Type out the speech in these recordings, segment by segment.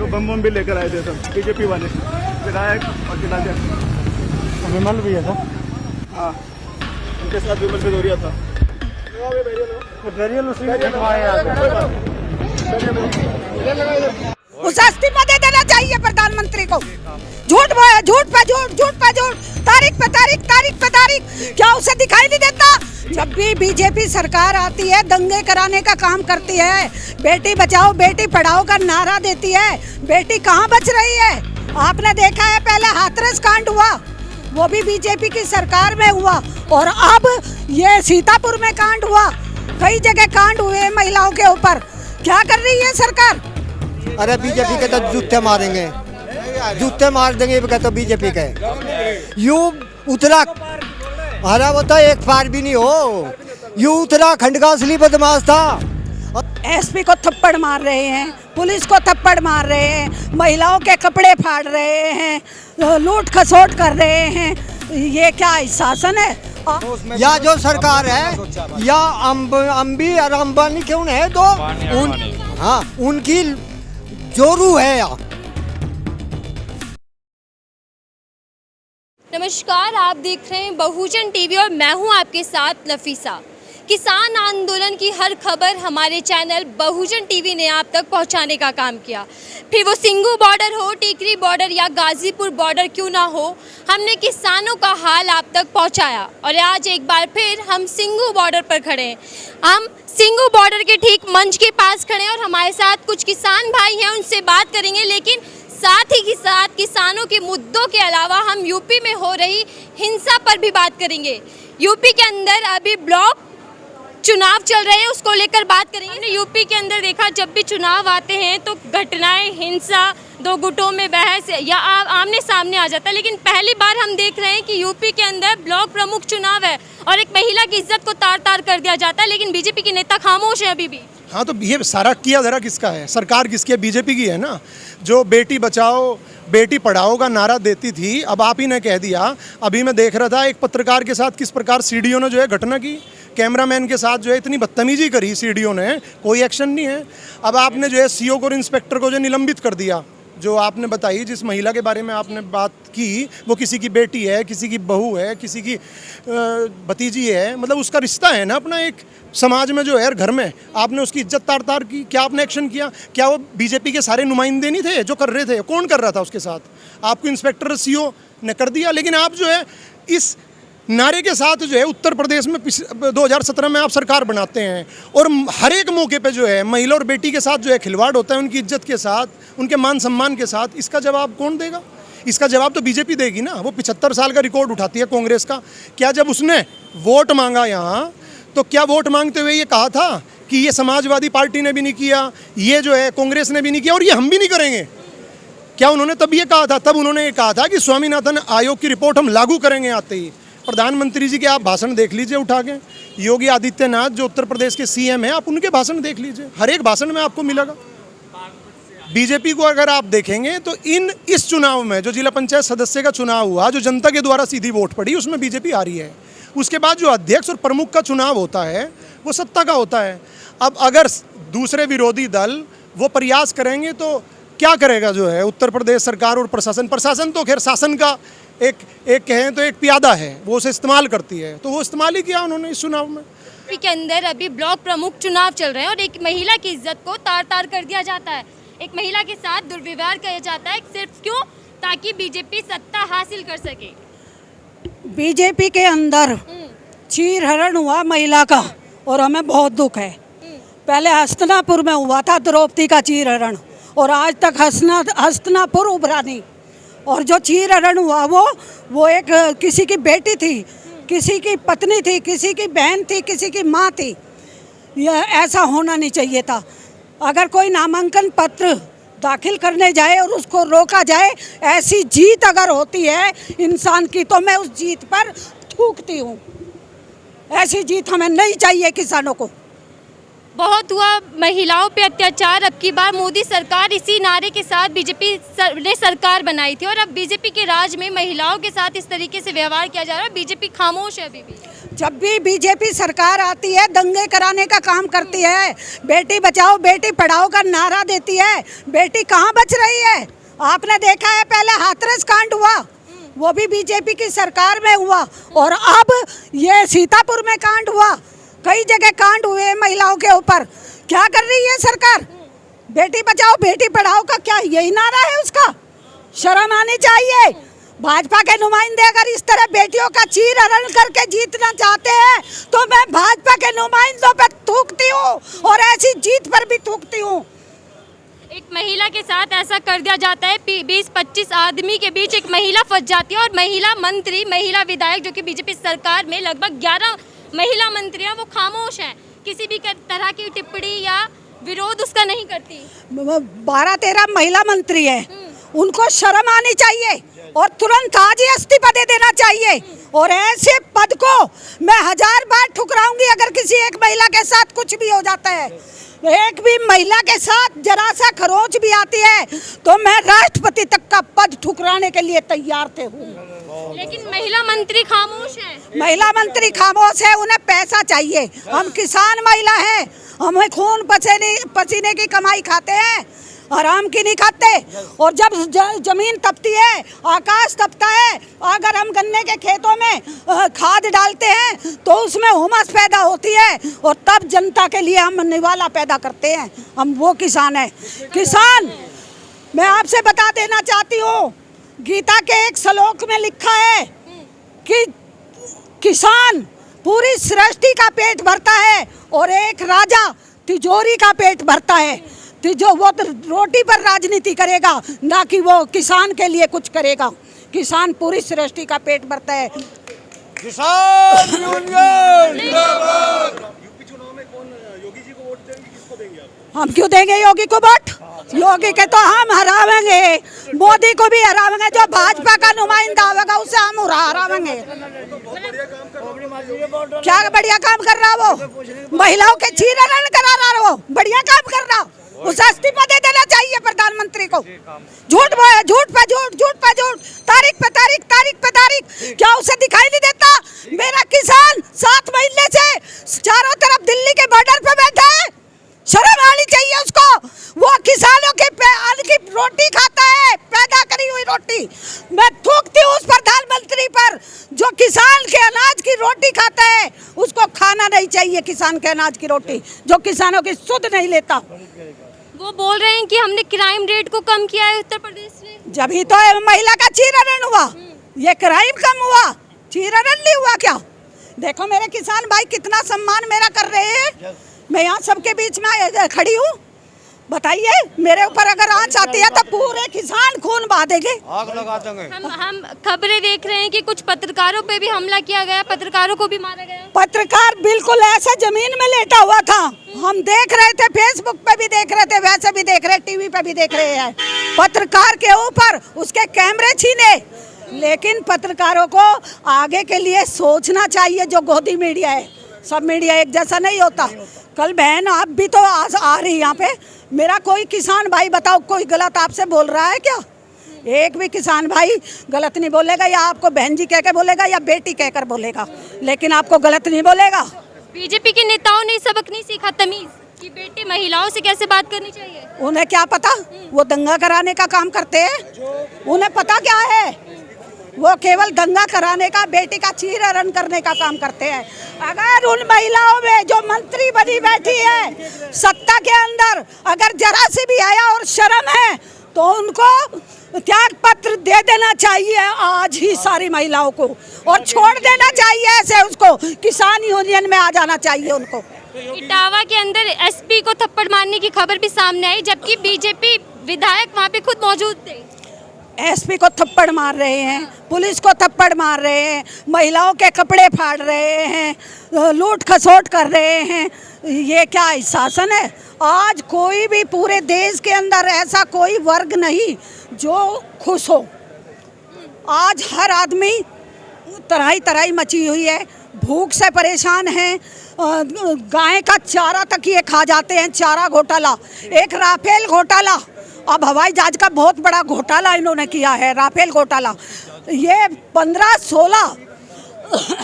तो बम बम भी लेकर आए थे सब बीजेपी वाले, विधायक और जिलाध्यक्ष विमल भी है सर। हाँ, उनके साथ विमल भदौरिया था। उसे इस्तीफा दे देना चाहिए प्रधानमंत्री को। झूठ पे झूठ, तारीख पे तारीख, क्या उसे दिखाई नहीं देता? जब भी बीजेपी सरकार आती है दंगे कराने का काम करती है, बेटी बचाओ बेटी पढ़ाओ का नारा देती है, बेटी कहाँ बच रही है? आपने देखा है पहले हाथरस कांड हुआ, वो भी बीजेपी की सरकार में हुआ, और अब ये सीतापुर में कांड हुआ, कई जगह कांड हुए महिलाओं के ऊपर। क्या कर रही है सरकार? अरे बीजेपी के तो जूते मारेंगे, जूते मार देंगे तो बीजेपी के यू उतरा। अरे वो तो एक बार भी नहीं हो, यू उत्तराखंड का असली बदमाश था। एसपी को थप्पड़ मार रहे हैं, पुलिस को थप्पड़ मार रहे हैं, महिलाओं के कपड़े फाड़ रहे हैं, लूट खसोट कर रहे हैं। ये क्या शासन है? या जो सरकार है या अंबी और अंबानी क्यों है दो हाँ उनकी जोरू है। या नमस्कार, आप देख रहे हैं बहुजन टीवी और मैं हूं आपके साथ नफीसा। किसान आंदोलन की हर खबर हमारे चैनल बहुजन टीवी ने आप तक पहुंचाने का काम किया, फिर वो सिंगू बॉर्डर हो, टिकरी बॉर्डर या गाजीपुर बॉर्डर क्यों ना हो, हमने किसानों का हाल आप तक पहुंचाया। और आज एक बार फिर हम सिंगू बॉर्डर पर खड़े हैं। हम सिंगू बॉर्डर के ठीक मंच के पास खड़े हैं और हमारे साथ कुछ किसान भाई हैं, उनसे बात करेंगे। लेकिन साथ ही साथ किसानों के मुद्दों के अलावा हम यूपी में हो रही हिंसा पर भी बात करेंगे। यूपी के अंदर अभी ब्लॉक चुनाव चल रहे हैं, उसको लेकर बात करेंगे। यूपी के अंदर देखा, जब भी चुनाव आते हैं तो घटनाएं, हिंसा, दो गुटों में बहस या आमने सामने आ जाता है। लेकिन पहली बार हम देख रहे हैं कि यूपी के अंदर ब्लॉक प्रमुख चुनाव है और एक महिला की इज्जत को तार तार कर दिया जाता है, लेकिन बीजेपी के नेता खामोश है अभी भी। हाँ, तो ये सारा किया धरा किसका है? सरकार किसकी है? बीजेपी की है ना, जो बेटी बचाओ बेटी पढ़ाओ का नारा देती थी। अब आप ही ने कह दिया। अभी मैं देख रहा था एक पत्रकार के साथ किस प्रकार सीडीओ ने जो है घटना की, कैमरामैन के साथ जो है इतनी बदतमीजी करी सीडीओ ने, कोई एक्शन नहीं है। अब आपने जो है सीओ को और इंस्पेक्टर को जो निलंबित कर दिया। जो आपने बताई, जिस महिला के बारे में आपने बात की, वो किसी की बेटी है, किसी की बहू है, किसी की भतीजी है, मतलब उसका रिश्ता है ना अपना एक समाज में जो है, घर में। आपने उसकी इज्जत तार तार की। क्या आपने एक्शन किया? क्या वो बीजेपी के सारे नुमाइंदे नहीं थे जो कर रहे थे? कौन कर रहा था उसके साथ? आपको इंस्पेक्टर सीओ ने कर दिया। लेकिन आप जो है इस नारे के साथ जो है उत्तर प्रदेश में 2017 में आप सरकार बनाते हैं और हर एक मौके पे जो है महिला और बेटी के साथ जो है खिलवाड़ होता है, उनकी इज्जत के साथ, उनके मान सम्मान के साथ। इसका जवाब कौन देगा? इसका जवाब तो बीजेपी देगी ना। वो 75 साल का रिकॉर्ड उठाती है कांग्रेस का। क्या जब उसने वोट मांगा यहाँ, तो क्या वोट मांगते हुए ये कहा था कि ये समाजवादी पार्टी ने भी नहीं किया, ये जो है कांग्रेस ने भी नहीं किया और ये हम भी नहीं करेंगे? क्या उन्होंने तब ये कहा था? तब उन्होंने ये कहा था कि स्वामीनाथन आयोग की रिपोर्ट हम लागू करेंगे आते ही। प्रधानमंत्री जी के आप भाषण देख लीजिए उठा के, योगी आदित्यनाथ जो उत्तर प्रदेश के सीएम हैं, आप उनके भाषण देख लीजिए, हर एक भाषण में आपको मिलेगा। बीजेपी को अगर आप देखेंगे तो इस चुनाव में जो जिला पंचायत सदस्य का चुनाव हुआ, जो जनता के द्वारा सीधी वोट पड़ी, उसमें बीजेपी आ रही है। उसके बाद जो अध्यक्ष और प्रमुख का चुनाव होता है वो सत्ता का होता है। अब अगर दूसरे विरोधी दल वो प्रयास करेंगे तो क्या करेगा जो है उत्तर प्रदेश सरकार और प्रशासन? प्रशासन तो खैर शासन का एक कहें तो एक प्यादा है, वो उसे इस्तेमाल करती है, तो वो इस्तेमाल ही किया उन्होंने इस चुनाव में। के अंदर अभी ब्लॉक प्रमुख चुनाव चल रहे हैं और एक महिला की इज्जत को तार तार कर दिया जाता है, एक महिला के साथ दुर्व्यवहार किया जाता है, सिर्फ क्यों? ताकि बीजेपी सत्ता हासिल कर सके। बीजेपी के अंदर चीरहरण हुआ महिला का और हमें बहुत दुख है। पहले हस्तिनापुर में हुआ था द्रौपदी का चीरहरण और आज तक हस्तिनापुर उभरा नहीं। और जो चीरहरण हुआ वो एक किसी की बेटी थी, किसी की पत्नी थी, किसी की बहन थी, किसी की माँ थी। यह ऐसा होना नहीं चाहिए था। अगर कोई नामांकन पत्र दाखिल करने जाए और उसको रोका जाए, ऐसी जीत अगर होती है इंसान की, तो मैं उस जीत पर थूकती हूँ। ऐसी जीत हमें नहीं चाहिए किसानों को। बहुत हुआ महिलाओं पे अत्याचार, अब की बार मोदी सरकार इसी नारे के साथ बीजेपी ने सरकार बनाई थी और अब बीजेपी के राज में महिलाओं के साथ इस तरीके से व्यवहार किया जा रहा है। बीजेपी खामोश है अभी भी। जब भी बीजेपी सरकार आती है दंगे कराने का काम करती है, बेटी बचाओ बेटी पढ़ाओ का नारा देती है, बेटी कहाँ बच रही है? आपने देखा है पहले हाथरस कांड हुआ, वो भी बीजेपी की सरकार में हुआ, और अब ये सीतापुर में कांड हुआ, कई जगह कांड हुए महिलाओं के ऊपर। क्या कर रही है सरकार? बेटी बचाओ बेटी पढ़ाओ का क्या यही नारा है उसका? शर्म आनी चाहिए। भाजपा के नुमाइंदे अगर इस तरह बेटियों का चीर हरण करके जीतना चाहते हैं तो मैं भाजपा के नुमाइंदों पर थूकती हूँ और ऐसी जीत पर भी थूकती हूँ। एक महिला के साथ ऐसा कर दिया जाता है, 20-25 आदमी के बीच एक महिला फंस जाती है, और महिला मंत्री, महिला विधायक जो कि बीजेपी सरकार में लगभग 11 महिला मंत्रियां वो खामोश हैं, किसी भी तरह की टिप्पणी या विरोध उसका नहीं करती। 12-13 महिला मंत्री है, उनको शर्म आनी चाहिए और तुरंत आज ही इस्तीफा दे देना चाहिए। और ऐसे पद को मैं 1000 बार ठुकराऊंगी अगर किसी एक महिला के साथ कुछ भी हो जाता है। एक भी महिला के साथ जरा सा खरोंच भी आती है तो मैं राष्ट्रपति तक का पद ठुकराने के लिए तैयार थे हूँ। लेकिन महिला मंत्री खामोश हैं। महिला मंत्री खामोश है, उन्हें पैसा चाहिए। हम किसान महिला हैं, हमें खून पसीने की कमाई खाते हैं, आराम की नहीं खाते। और जब जमीन तपती है, आकाश तपता है, अगर हम गन्ने के खेतों में खाद डालते हैं तो उसमें हुमस पैदा होती है और तब जनता के लिए हम निवाला पैदा करते हैं। हम वो किसान हैं। किसान, मैं आपसे बता देना चाहती हूँ, गीता के एक श्लोक में लिखा है कि किसान पूरी सृष्टि का पेट भरता है और एक राजा तिजोरी का पेट भरता है। जो वो रोटी पर राजनीति करेगा, ना कि वो किसान के लिए कुछ करेगा। किसान पूरी सृष्टि का पेट भरता है। किसान यूनियन जिंदाबाद। यूपी चुनाव में कौन योगी जी को वोट देंगे, किसको देंगे आप? हम क्यों देंगे योगी को वोट? योगी के तो हम हरावेंगे, मोदी को भी हरावेंगे, जो भाजपा का नुमाइंदा होगा उसे हम हरावेंगे। क्या बढ़िया काम कर रहा वो? महिलाओं के चीर हरण करा रहा, वो बढ़िया काम कर रहा, उसे इस्तीफा दे देना चाहिए प्रधानमंत्री को। झूठ बोले, झूठ पे झूठ, झूठ पे झूठ, तारीख पे तारीख, तारीख पे तारीख। क्या उसे दिखाई नहीं देता? मेरा किसान 7 महीने से चारों तरफ दिल्ली के बॉर्डर पे बैठा है, शर्म आनी चाहिए उसको। वो किसानों के अन्न की रोटी खाता है, पैदा करी हुई रोटी। मैं थूकती हूँ उस प्रधानमंत्री पर जो किसान के अनाज की रोटी खाता है। उसको खाना नहीं चाहिए किसान के अनाज की रोटी, जो किसानों की सुध नहीं लेता। वो बोल रहे हैं कि हमने क्राइम रेट को कम किया है उत्तर प्रदेश में। जब ही तो महिला का चीरहरण हुआ, ये क्राइम कम हुआ, चीरहरण नहीं हुआ क्या? देखो मेरे किसान भाई कितना सम्मान मेरा कर रहे हैं। मैं यहाँ सबके बीच में खड़ी हूँ। बताइए, मेरे ऊपर अगर आंच आती है तो पूरे किसान खून बहा देंगे, आग लगा देंगे। हम खबरें देख रहे हैं कि कुछ पत्रकारों पे भी हमला किया गया, पत्रकारों को भी मारा गया। पत्रकार बिल्कुल ऐसा जमीन में लेटा हुआ था, हम देख रहे थे, फेसबुक पे भी देख रहे थे, वैसे भी देख रहे, टीवी पे भी देख रहे हैं। पत्रकार के ऊपर उसके कैमरे छीने। लेकिन पत्रकारों को आगे के लिए सोचना चाहिए। जो गोदी मीडिया है, सब मीडिया एक जैसा नहीं होता। कल बहन आप भी तो आ रही यहाँ पे, मेरा कोई किसान भाई बताओ कोई गलत आपसे बोल रहा है क्या? एक भी किसान भाई गलत नहीं बोलेगा, या आपको बहन जी कह के बोलेगा या बेटी कहकर बोलेगा, लेकिन आपको गलत नहीं बोलेगा। बीजेपी के नेताओं ने सबक नहीं सीखा, तमीज कि बेटी महिलाओं से कैसे बात करनी चाहिए? उन्हें क्या पता? वो दंगा कराने का काम करते हैं, उन्हें पता क्या है? वो केवल दंगा कराने का, बेटी का चीरहरण करने का काम करते हैं। अगर उन महिलाओं में जो मंत्री बनी बैठी है सत्ता के अंदर, अगर जरा से भी आया और शर्म है तो उनको त्याग पत्र दे देना चाहिए आज ही सारी महिलाओं को, और छोड़ देना चाहिए ऐसे उसको, किसान यूनियन में आ जाना चाहिए उनको। इटावा के अंदर एसपी को थप्पड़ मारने की खबर भी सामने आई, जबकि बीजेपी विधायक वहां पे खुद मौजूद थे। एसपी को थप्पड़ मार रहे हैं, पुलिस को थप्पड़ मार रहे हैं, महिलाओं के कपड़े फाड़ रहे हैं, लूट खसोट कर रहे हैं। ये क्या शासन है? आज कोई भी पूरे देश के अंदर ऐसा कोई वर्ग नहीं जो खुश हो। आज हर आदमी तराई तराई मची हुई है, भूख से परेशान है, गाय का चारा तक ये खा जाते हैं। चारा घोटाला, एक राफेल घोटाला, अब हवाई जहाज का बहुत बड़ा घोटाला इन्होंने किया है, राफेल घोटाला। ये 15-16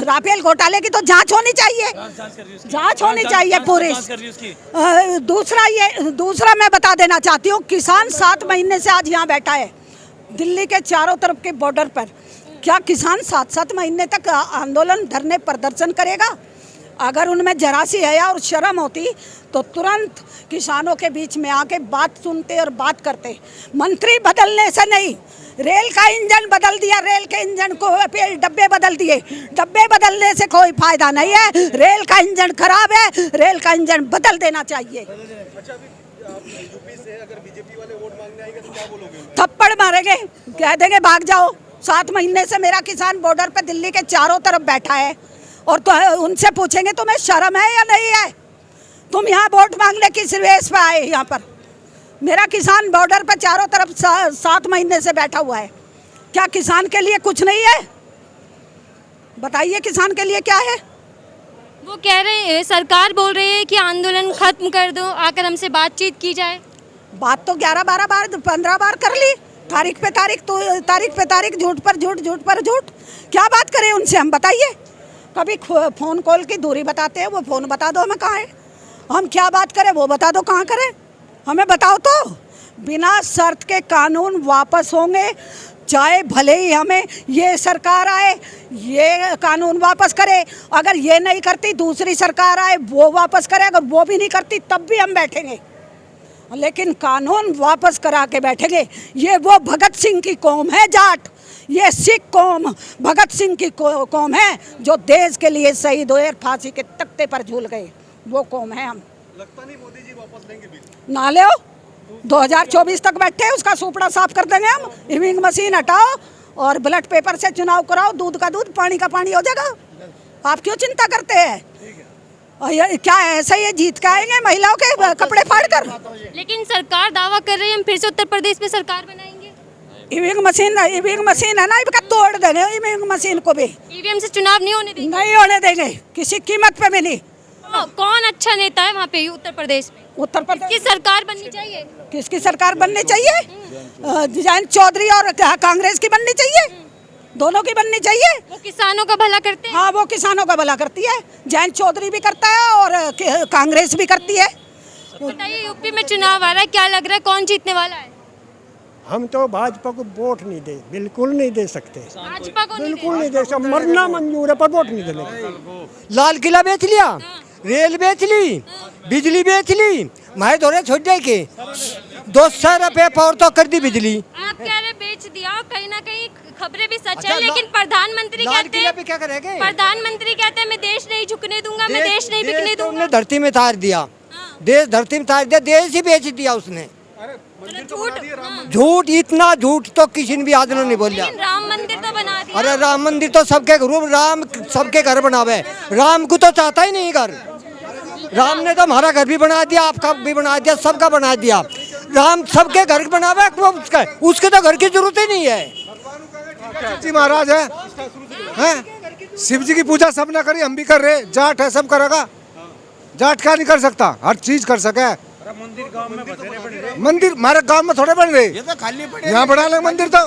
राफेल घोटाले की तो जांच होनी चाहिए, जांच होनी चाहिए पूरी। दूसरा मैं बता देना चाहती हूँ, किसान 7 महीने से आज यहाँ बैठा है दिल्ली के चारों तरफ के बॉर्डर पर। क्या किसान 7-7 महीने तक आंदोलन, धरने, प्रदर्शन करेगा? अगर उनमें जरा सी हया और शर्म होती तो तुरंत किसानों के बीच में आके बात सुनते और बात करते। मंत्री बदलने से नहीं, रेल का इंजन बदल दिया, रेल के इंजन को डब्बे बदल दिए, डब्बे बदलने से कोई फायदा नहीं है। रेल का इंजन खराब है, रेल का इंजन बदल देना चाहिए। थप्पड़ मारेंगे, कह देंगे भाग जाओ। 7 महीने से मेरा किसान बॉर्डर पे दिल्ली के चारों तरफ बैठा है और तो उनसे पूछेंगे तुम्हें शर्म है या नहीं है? तुम यहाँ वोट मांगने किस रेस पे आए? यहाँ पर मेरा किसान बॉर्डर पर चारों तरफ 7 महीने से बैठा हुआ है। क्या किसान के लिए कुछ नहीं है? बताइए किसान के लिए क्या है? वो कह रहे हैं, सरकार बोल रही है कि आंदोलन खत्म कर दो, आकर हमसे बातचीत की जाए। बात तो 11-12 बार 15 बार कर ली, तारीख पे तारीख, तो तारीख पे तारीख, झूठ पर झूठ, झूठ पर झूठ। क्या बात करें उनसे हम? बताइए। कभी फ़ोन कॉल की दूरी बताते हैं, वो फ़ोन बता दो हमें कहाँ है। हम क्या बात करें वो बता दो कहाँ करें, हमें बताओ तो। बिना शर्त के कानून वापस होंगे, चाहे भले ही हमें ये सरकार आए ये कानून वापस करे। अगर ये नहीं करती दूसरी सरकार आए वो वापस करे, अगर वो भी नहीं करती तब भी हम बैठेंगे, लेकिन कानून वापस करा के बैठेंगे। ये वो भगत सिंह की कौम है जाट, ये सिख कौम भगत सिंह की कौम है जो देश के लिए शहीद हुए, फांसी के तख्ते पर झूल गए, वो कौम है हम। लगता नहीं मोदी जी वापस लेंगे बिल? ना ले 2024 तक बैठे, उसका सुपड़ा साफ कर देंगे हम। इविंग मशीन हटाओ और बैलेट पेपर से चुनाव कराओ, दूध का दूध, पानी का पानी हो जाएगा। आप क्यों चिंता करते हैं? और ये क्या ऐसे ही जीत के आएंगे महिलाओं के कपड़े फाड़ कर? लेकिन सरकार दावा कर रही है हम फिर से उत्तर प्रदेश में सरकार बनाएंगे। इविंग मशीन है ना, इसका तोड़ देंगे इविंग मशीन को भी। ईवीएम से चुनाव नहीं होने देंगे? नहीं होने देंगे किसी कीमत पे भी नहीं। कौन अच्छा नेता है वहाँ पे उत्तर प्रदेश में? उत्तर प्रदेश की सरकार बननी चाहिए? किसकी सरकार बननी चाहिए? जयंत चौधरी और कांग्रेस की बननी चाहिए, दोनों की बननी चाहिए। वो किसानों का भला करते हैं? हाँ, वो किसानों का भला करती है, जयंत चौधरी भी करता है और कांग्रेस भी करती है। बताइए, यूपी में चुनाव आ रहा है, क्या लग रहा है कौन जीतने वाला है? हम तो भाजपा को वोट नहीं दे, बिल्कुल नहीं दे सकते, भाजपा को नहीं बिल्कुल नहीं दे सकते, मरना मंजूर है पर वोट नहीं देने। लाल किला बेच लिया, रेल बेच ली, बिजली बेच ली, मैं थोड़े छोड़ जाए के 200 रुपये पावर तो कर दी बिजली। आप कह रहे बेच दिया, कहीं ना कहीं खबरें भी सच अच्छा, है, लेकिन प्रधानमंत्री लाल कहते किला हैं, पे क्या करेंगे? प्रधानमंत्री कहते हैं मैं देश नहीं झुकने दूंगा, मैं देश नहीं बिकने तो दूंगा। उन्हें धरती में तार दिया, देश धरती में तार दिया, देश ही बेच दिया उसने। झूठ, इतना झूठ तो किसी ने भी आदमी नहीं बोलिया। लेकिन राम मंदिर तो बना दिया। अरे राम मंदिर तो सबके घर, राम सबके घर बनावे, राम को तो चाहता ही नहीं घर। राम ने तो हमारा घर भी बना दिया, आपका भी बना दिया, सबका बना दिया। राम सबके घर बनावे, उसके तो घर की जरूरत ही नहीं है। जी महाराज है, शिव जी की पूजा सब ने करी, हम भी कर रहे, जाट है सब करेगा, जाट क्या नहीं कर सकता, हर चीज कर सके। मंदिर हमारे गांव में थोड़े बन रहे, यहाँ बना ले मंदिर, तो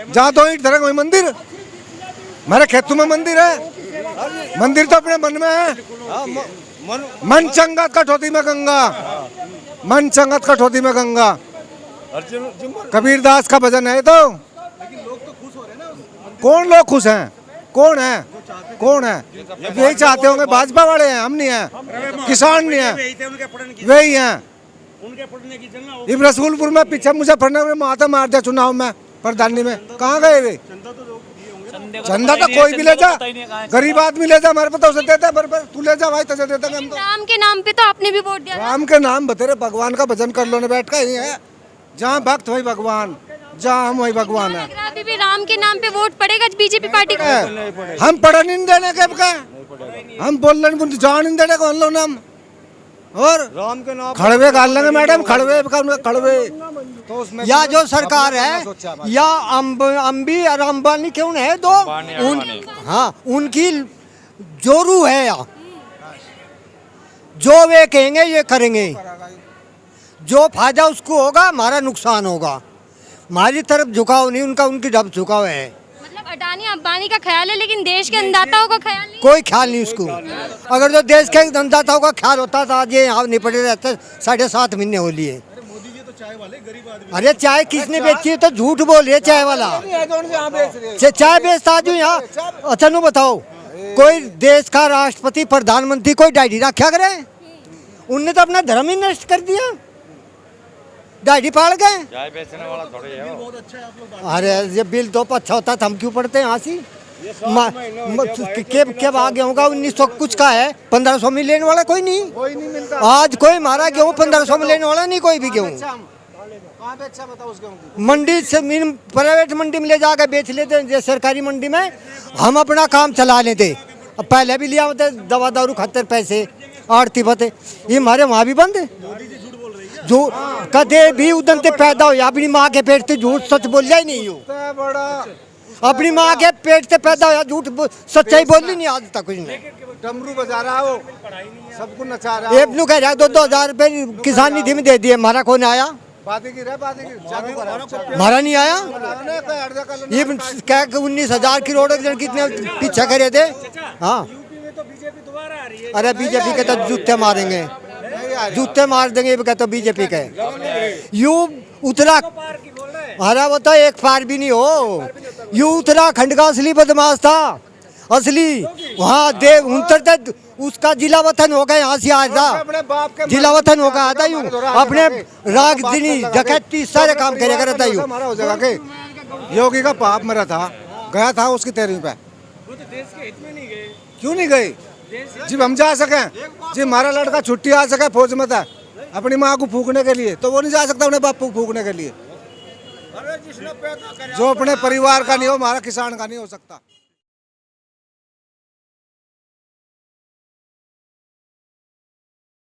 जहाँ 2 ईंट धरेंगे वही मंदिर। हमारे खेतों में मंदिर है, मंदिर तो अपने मन में है। मन चंगत कठौती में गंगा, मन चंगत कठौती में गंगा, कबीरदास का भजन है। तो कौन लोग खुश हैं? कौन है? कौन है? यही चाहते होंगे, भाजपा वाले हैं, हम नहीं हैं, किसान नहीं हैं, वही हैं। इब रसूलपुर में पीछे मुजफ्फरनगर में माता मार दिया चुनाव में, प्रधानी में, कहाँ गए वे? चंदा तो कोई भी ले जा, गरीब आदमी ले जा, हमारे पास उसे देता है, तू ले जा भाई, तुझे देते हैं हम तो। राम के नाम पे तो आपने भी वोट दिया। राम के नाम बतेरे, भगवान का भजन कर लो ना बैठ कर, ही है जहाँ भक्त वही भगवान, जहाँ हम वही भगवान है। अभी भी राम के नाम पे वोट पड़ेगा बीजेपी पार्टी को? हम पढ़ नहीं देने के, हम बोल रहे जान नहीं देने को लो नाम, और राम के नाम खड़वे गाल लेंगे मैडम, खड़वे खड़वे। तो उसमें या जो सरकार है या अम्बी और अंबानी क्यों है दो, हाँ उनकी जोरू है, या जो वे कहेंगे ये करेंगे, जो फायदा उसको होगा, हमारा नुकसान होगा। हमारी तरफ झुकाव नहीं, उनका उनकी तरफ झुकाव है। मतलब अडानी अंबानी का ख्याल है, लेकिन देश के अन्नदाताओं का ख्याल नहीं। कोई ख्याल नहीं उसको। अगर जो देश के अन्नदाताओं का ख्याल होता था आज ये यहाँ निपटे रहते 7.5 महीने हो लिए। अरे चाय किसने बेची है? तो झूठ बोल रहे चाय वाला। चाय बेचता जो यहाँ। अच्छा नु बताओ, कोई देश का राष्ट्रपति प्रधानमंत्री कोई डायरी रखा करे? उनने तो अपना धर्म ही नष्ट कर दिया, डायरी पाड़ गए। चाय बेचने वाला थोड़ी है वो। अरे ये बिल तो अच्छा होता था, हम क्यों पढ़ते हैं हंसी? क्या आगे होगा? 1900 कुछ का है, 1500 में लेने वाला कोई नहीं मिलता। आज कोई मारा गेहूँ 1500 में लेने वाला नहीं, कोई भी गेहूँ। मंडी से प्राइवेट मंडी में ले जाकर बेच लेते, जैसे सरकारी मंडी में हम अपना काम चला लेते। अब पहले भी लिया होते दवा दारू खातर पैसे आड़ती बते, ये हमारे वहाँ भी बंद है। जो कदे भी उदन से पैदा हो, अपनी माँ के पेट से झूठ सच बोल ही नहीं हो। अपनी माँ के पेट से पैदा हो, झूठ सच्चाई बोली नहीं आज तक कुछ नहीं। डमरू बजा रहा हो, सबको नचा रहा हो। एक नु कह रहा 2-2 हजार रुपए किसान निधि में दे दिए, हमारा कौन आया? हमारा नहीं आया। ये क्या 19,000 करोड़ कितने पीछे करे थे? हाँ, अरे बीजेपी के तो जूते मारेंगे, जूते मार देंगे तो बीजेपी के। यू उतरा हरा होता एक पार भी नहीं हो। यू उत्तराखंड का असली बदमाश था, असली। वहाँ देव उनतर उसका जिला वतन होगा, यहाँ से आया था, जिला वतन होगा आता यूं अपने रागदिनी डकैती सारे काम करेगा रहता यूं। हो जाएगा कि योगी का पाप मरा था, गया था उसकी 13वीं पे। क्यों नहीं गए? जब हम जा सके, जब हमारा लड़का छुट्टी आ सके फौज में था अपनी माँ को फूकने के लिए, तो वो नहीं जा सकता अपने बाप को फूकने के लिए। जो अपने परिवार का नहीं हो, हमारा किसान का नहीं हो सकता।